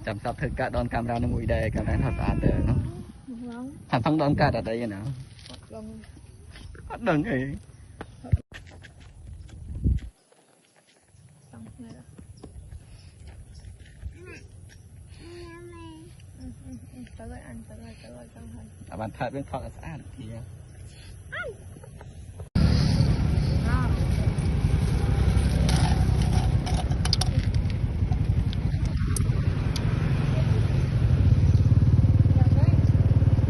chăm sóc thực cả đòn camera nó mùi đây camera thật là đẹp nó thằng phong đòn cả ở đây nào đừng gì bạn thật bên thật là sát thì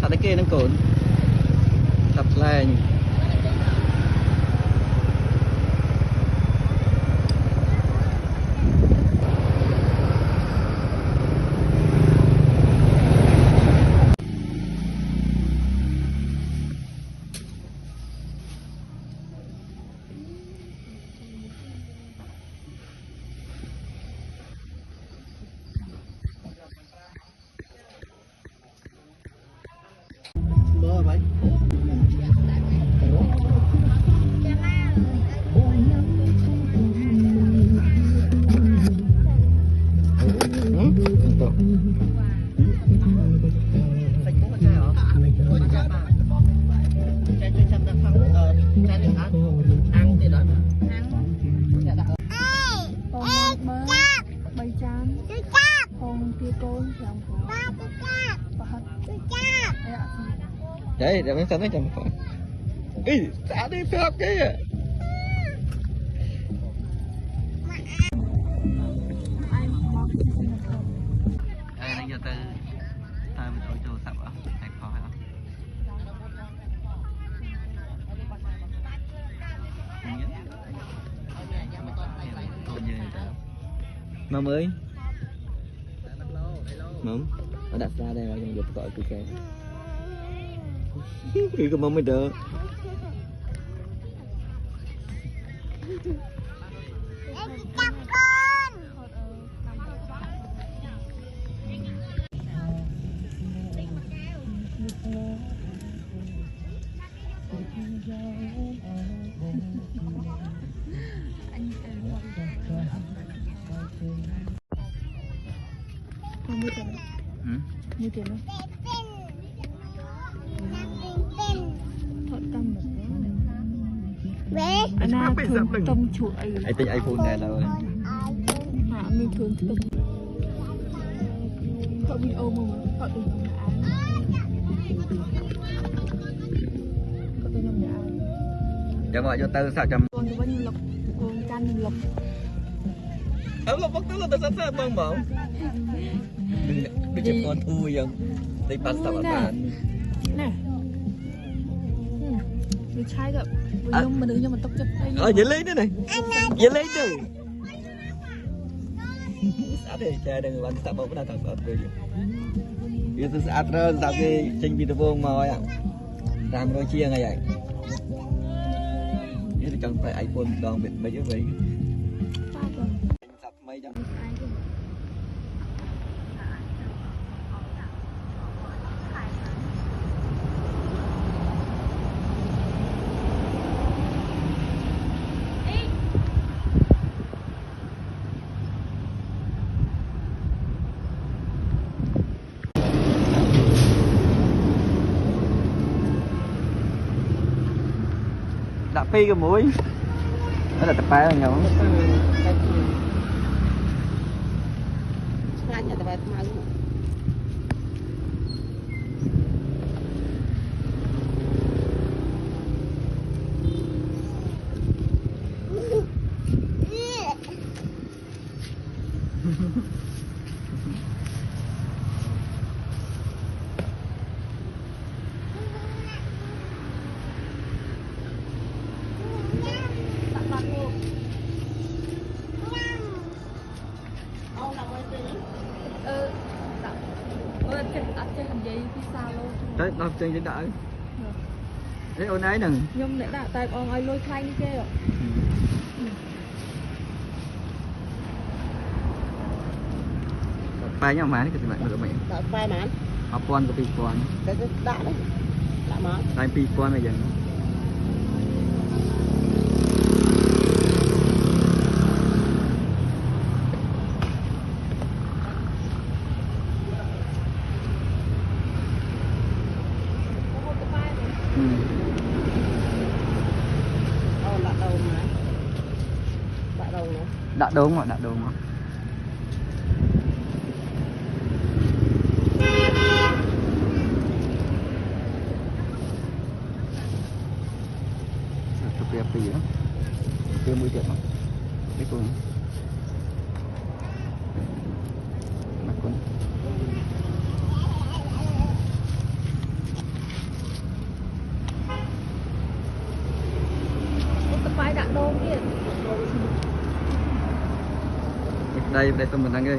thật đấy kia nó cồn tập lên đấy để mình xem nó chậm phải ý xã đi phép cái à đây giờ từ mình ôi chỗ sập à thành khó hả mà mới mắm nó đặt ra đây là dùng được gọi cứ kèm cái mắm mới đỡ như thế nào thọ tâm được đó anh na thường tâm chuỗi ai tính iPhone này rồi hả mình thường tâm họ bị ôm mà họ đừng làm ai có tên năm nhà ai giờ gọi cho tao sao chăm con có bao nhiêu lộc con can lộc lộc bắt là tao sao bông bông cái chụp con thui không tay bắt sao bạn nè mình trai gặp mình đừng cho mình tóc chụp vậy lấy nữa này vậy lấy đi sao để cha đừng làm sao bông nào thằng sọt rồi bây giờ sát rồi sao cái trình bị vô mà vậy làm đôi chia ngay vậy cái chẳng phải iPhone đòn biệt mấy cái vậy sắp mấy trăm đã phi cái mũi đó là tập ba rồi nhau tới đọc trên trên đợi đấy ôn ấy nè nhưng để đạo tại ông ai lôi khai như kia rồi bay nhau mà cái gì bạn được mày bay mà học quan của pipon cái đã đấy đã mà tại pipon này giờ Đã đúng rồi, đã đúng rồi. Chụp đẹp gì đó. Tiêu mũi tiệm mà. Cái con. Mặt con. Phải đặt đôn kia. Đây tôi mình đang cái